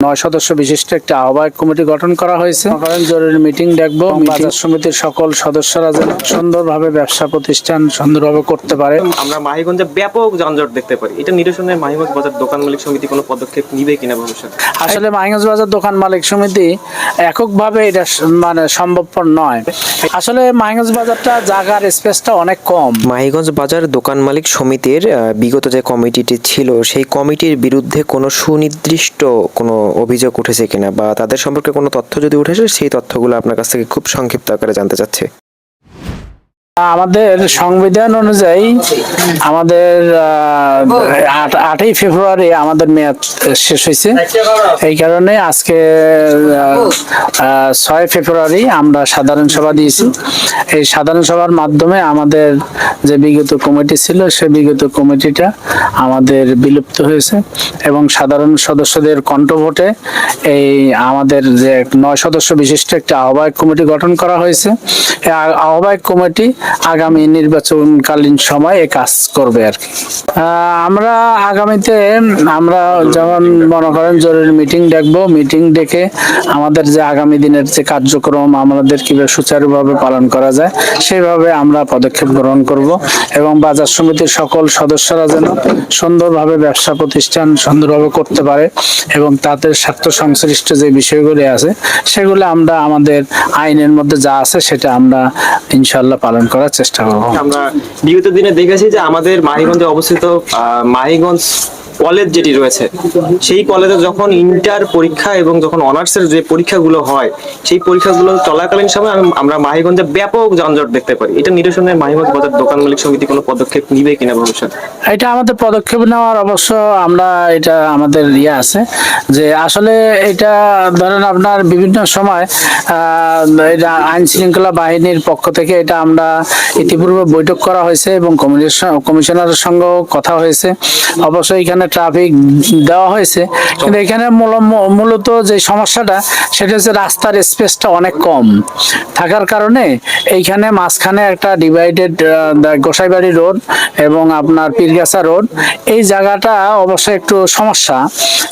9 সদস্য বিশিষ্ট একটি আহ্বায়ক কমিটি গঠন করা হয়েছে। জরুরি মিটিং ডাকবো, বাজার সমিতির সকল সদস্যরা যেন সুন্দরভাবে ব্যবসা প্রতিষ্ঠান সুন্দরভাবে করতে পারে। আমরা মাহিগঞ্জে ব্যাপক যানজট দেখতে পারি, এটা নিরসনে মাহিগঞ্জ বাজার দোকান মালিক সমিতি কোনো পদক্ষেপ নিবে কিনা ভবিষ্যতে? আসলে মাহিগঞ্জ বাজার দোকান মালিক সমিতি এককভাবে এটা সম্ভবপর নয়। আসলে মাহিগঞ্জ বাজারটা জায়গার স্পেসটা অনেক কম। মাহিগঞ্জ বাজার দোকান মালিক সমিতির বিগত যে কমিটিটি ছিল সেই কমিটির বিরুদ্ধে কোনো সুনির্দিষ্ট কোনো অভিযোগ উঠেছে কিনা বা তাদের সম্পর্কে কোনো তথ্য যদি উঠেছে সেই তথ্যগুলো আপনার কাছ থেকে খুব সংক্ষিপ্ত আকারে জানতে চাচ্ছি। আমাদের সংবিধান অনুযায়ী আমাদের 8ই ফেব্রুয়ারি আমাদের মেয়াদ শেষ হয়েছে। এই কারণে আজকে 6 ফেব্রুয়ারি আমরা সাধারণ সভা দিয়েছি। এই সাধারণ সভার মাধ্যমে আমাদের যে বিগত কমিটি ছিল সেই বিগত কমিটিটা আমাদের বিলুপ্ত হয়েছে এবং সাধারণ সদস্যদের কণ্ঠভোটে এই আমাদের যে 9 সদস্য বিশিষ্ট একটি আহ্বায়ক কমিটি গঠন করা হয়েছে। এই আহ্বায়ক কমিটি আগামী নির্বাচনকালীন সময়ে কাজ করবে আর কি। আমরা আগামীতে আমরা যেমন মনে করেন জরুরি মিটিং ডাকবো, মিটিং ডেকে আমাদের যে আগামী দিনের যে কার্যক্রম আমাদের কিভাবে সুচারুভাবে পালন করা যায় সেইভাবে আমরা পদক্ষেপ গ্রহণ করব এবং বাজার সমিতির সকল সদস্যরা যেন সুন্দরভাবে ব্যবসা প্রতিষ্ঠান সুন্দরভাবে করতে পারে এবং তাদের স্বার্থ সংশ্লিষ্ট যে বিষয়গুলি আছে সেগুলো আমরা আমাদের আইনের মধ্যে যা আছে সেটা আমরা ইনশাআল্লাহ পালন করার চেষ্টা করব। আমরা বিগত দিনে দেখেছি যে আমাদের মাহিগঞ্জে অবস্থিত মাহিগঞ্জ কলেজ যেটি রয়েছে সেই কলেজে যখন ইন্টার পরীক্ষা এবং যখন অনার্সের যে পরীক্ষাগুলো হয় সেই পরীক্ষাগুলো চলাকালীন সময় আমরা মাহিগঞ্জে ব্যাপক যানজট দেখতে পারি, এটা নিরসনে মাহিগঞ্জ বাজার দোকান মালিক সমিতি কোনো পদক্ষেপ নিবে কিনা ভবিষ্যতে? এটা আমাদের পদক্ষেপ নেওয়ার অবশ্য আমরা এটা আমাদের আছে যে আসলে এটা ধরেন আপনার বিভিন্ন সময় এটা আইন শৃঙ্খলা বাহিনীর পক্ষ থেকে এটা আমরা ইতিপূর্বে বৈঠক করা হয়েছে এবং কমিশনারের সঙ্গেও কথা হয়েছে। অবশ্যই এখানে ট্রাফিক দেওয়া হয়েছে কিন্তু এখানে মূলত যে সমস্যাটা সেটা হচ্ছে রাস্তার স্পেসটা অনেক কম থাকার কারণে এইখানে মাঝখানে একটা ডিভাইডেড গোসাইবাড়ি রোড এবং আপনার পীরগাছা রোড, এই জায়গাটা অবশ্যই একটু সমস্যা।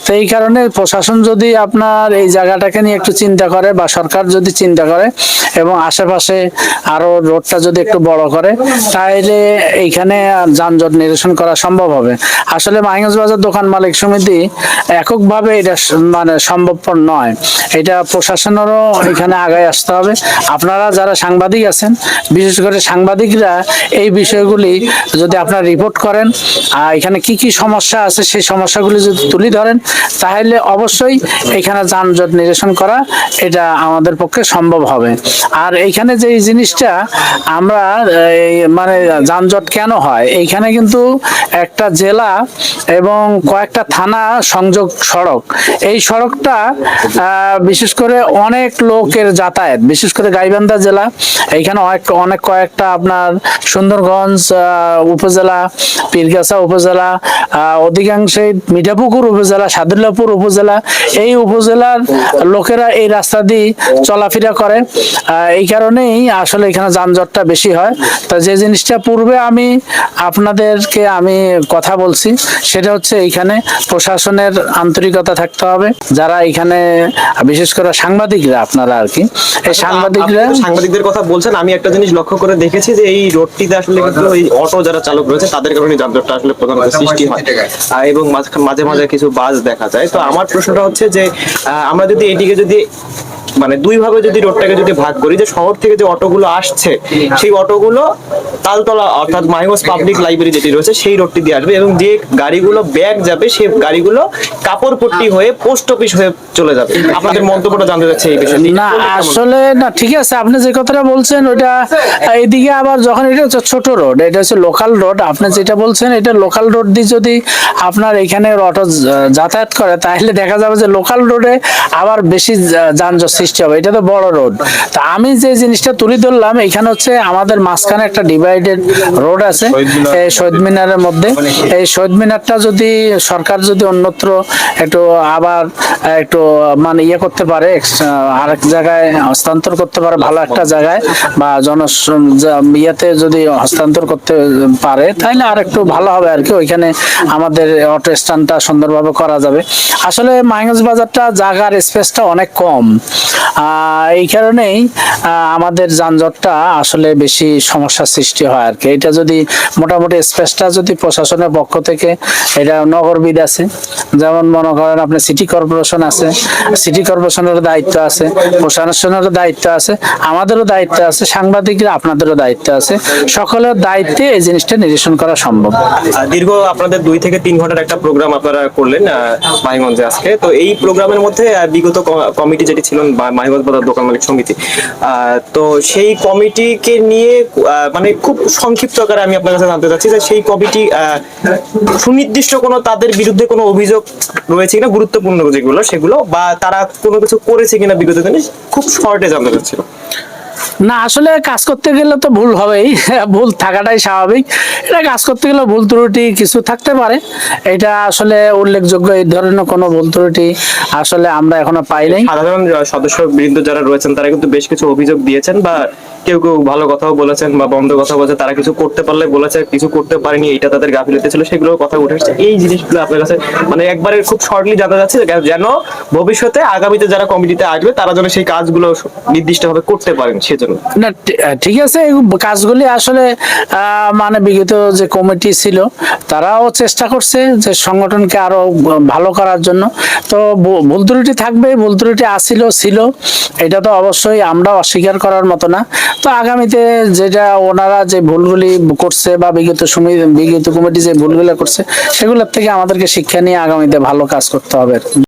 তো এই কারণে প্রশাসন যদি আপনার এই জায়গাটাকে নিয়ে একটু চিন্তা করে বা সরকার যদি চিন্তা করে এবং আশেপাশে আরো রোডটা যদি একটু বড় করে তাহলে এইখানে যানজট নিরসন করা সম্ভব হবে। আসলে মাহিগঞ্জ বাজার দোকান মালিক সমিতি এককভাবে এটা সম্ভবপর নয়, এটা প্রশাসনেরও এখানে আগায় আসতে হবে। আপনারা যারা সাংবাদিক আছেন বিশেষ করে সাংবাদিকরা এই বিষয়গুলি যদি আপনারা রিপোর্ট করেন এখানে কি কি সমস্যা আছে সেই সমস্যাগুলি যদি তুলে ধরেন তাহলে অবশ্যই এখানে যানজট নিরসন করা এটা আমাদের পক্ষে সম্ভব হবে। আর এইখানে যে জিনিসটা আমরা যানজট কেন হয়, এইখানে কিন্তু একটা জেলা এবং কয়েকটা থানা সংযোগ সড়ক, এই সড়কটা বিশেষ করে অনেক লোকের যাতায়াত, বিশেষ করে গাইবান্ধা জেলা এইখানে অনেক কয়েকটা আপনার সুন্দরগঞ্জ উপজেলা, পীরগাছা উপজেলা, অধিকাংশে মিঠাপুকুর উপজেলা, সাদুল্লাপুর উপজেলা, এই উপজেলার লোকেরা এই রাস্তা দিয়ে চলাফেরা করে। এই কারণেই আসলে এখানে যানজটটা বেশি হয়। তা যে জিনিসটা পূর্বে আমি আপনাদেরকে কথা বলছি সেটা হচ্ছে এইখানে প্রশাসনের আন্তরিকতা থাকতে হবে। যারা এখানে বিশেষ করে সাংবাদিকরা আপনারা আর কি এই সাংবাদিকদের কথা বলছেন, আমি একটা জিনিস লক্ষ্য করে দেখেছি যে এই রোডটিতে আসলে কিন্তু এই অটো যারা চালক রয়েছে তাদের কারণে যানজটটা আসলে প্রধানত সৃষ্টি হয় এবং মাঝে মাঝে কিছু বাস দেখা যায়। তো আমার প্রশ্নটা হচ্ছে যে আমরা যদি এটিকে যদি দুই ভাবে যদি রোডটাকে যদি ভাগ করি, যে শহর থেকে যে অটোগুলো আসছে সেই অটোগুলো তালতলা অর্থাৎ মাহিগঞ্জ পাবলিক লাইব্রেরি যেটি রয়েছে সেই রোডটি দিয়ে আসবে এবং যে গাড়িগুলো ব্যাগ যাবে সেই গাড়িগুলো কাপড়পট্টি হয়ে পোস্ট অফিস হয়ে চলে যাবে। আপনাদের মন্তব্যটা জানতে চাচ্ছি এই বিষয়ে। না আসলে না, ঠিক আছে আপনি যে কথাটা বলছেন ওইটা এইদিকে আবার যখন এটা হচ্ছে ছোট রোড, এটা হচ্ছে লোকাল রোড, আপনি যেটা বলছেন এটা লোকাল রোড দিয়ে যদি আপনার এখানে অটো যাতায়াত করে তাহলে দেখা যাবে যে লোকাল রোডে আবার বেশি যানজট সৃষ্টি হবে, এটা তো বড় রোড। তা আমি যে জিনিসটা তুলে ধরলাম এখানে হচ্ছে আমাদের মাঝখানে একটা ডিভাইডেড রোড আছে এই শহীদ মিনারের মধ্যে। এই শহীদ মিনারটা যদি সরকার যদি অন্যত্র একটু আবার একটু মানে ইয়ে করতে পারে, আরেক জায়গায় হস্তান্তর করতে পারে, ভালো একটা জায়গায় বা ইয়েতে যদি হস্তান্তর করতে পারে তাহলে আর একটু ভালো হবে আর কি। ওইখানে আমাদের অটো স্ট্যান্ডটা সুন্দরভাবে করা যাবে। আসলে মাইনস বাজারটা জায়গার স্পেসটা অনেক কম, এই কারণেই আমাদের যানজটটা আসলে বেশি সমস্যার সৃষ্টি হয় আর কি। এটা যদি মোটামুটি স্পেসটা যদি প্রশাসনের পক্ষ থেকে, এটা নগরবিদ আছে, যেমন মনে করেন আপনি সিটি কর্পোরেশন আছে, সিটি কর্পোরেশনের দায়িত্ব আছে, প্রশাসনেরও দায়িত্ব আছে, আমাদেরও দায়িত্ব আছে, সাংবাদিকরা আপনাদেরও দায়িত্ব আছে, সকলের দায়িত্বে এই জিনিসটা নিরসন করা সম্ভব। দীর্ঘ আপনাদের 2 থেকে 3 ঘন্টার একটা প্রোগ্রাম আপনারা করলেন মাহিগঞ্জে আজকে। তো এই প্রোগ্রামের মধ্যে বিগত কমিটি যেটি ছিলেন মাহিগঞ্জ বাজার দোকান মালিক সমিতি, তো সেই কমিটিকে নিয়ে মানে খুব সংক্ষিপ্ত আকারে আমি আপনার কাছে জানতে চাচ্ছি যে সেই কমিটি সুনির্দিষ্ট কোনো তাদের বিরুদ্ধে কোনো অভিযোগ রয়েছে কিনা, গুরুত্বপূর্ণ যেগুলো সেগুলো, বা তারা কোনো কিছু করেছে কিনা বিগত দিনে, খুব শর্টে জানতে চাচ্ছিল। না আসলে কাজ করতে গেলে তো ভুল হবেই, ভুল থাকাটাই স্বাভাবিক। এটা কাজ করতে গেলে ভুল ত্রুটি কিছু থাকতে পারে, এটা আসলে উল্লেখযোগ্য এই ধরনের কোনো ভুল ত্রুটি আসলে আমরা এখনো পাই নাই। সাধারণ সদস্য বৃন্দ যারা রয়েছেন তারা কিন্তু বেশ কিছু অভিযোগ দিয়েছেন, বা কেউ কেউ ভালো কথাও বলেছেন বা বন্ধ কথা বলেছে, তারা কিছু করতে পারলে বলেছে, কিছু করতে পারেনি, এটা তাদের গাফিলতি ছিল, সেগুলো কথা উঠে এসেছে। এই জিনিসগুলো আপনার কাছে মানে একবারে খুব শর্টলি জানা যাচ্ছে যেন ভবিষ্যতে আগামীতে যারা কমিটিতে আসবে তারা যেন সেই কাজগুলো নির্দিষ্টভাবে করতে পারেন সেজন্য। না ঠিক আছে, এই কাজগুলি আসলে মানে বিগত যে কমিটি ছিল তারাও চেষ্টা করছে যে সংগঠনকে আরো ভালো করার জন্য। তো ভুল ত্রুটি থাকবে, ভুল ত্রুটি ছিল, এটা তো অবশ্যই আমরা অস্বীকার করার মতো না। তো আগামীতে যেটা ওনারা যে ভুলগুলি করছে বা বিগত কমিটি যে ভুলগুলো করছে সেগুলোর থেকে আমাদেরকে শিক্ষা নিয়ে আগামীতে ভালো কাজ করতে হবে।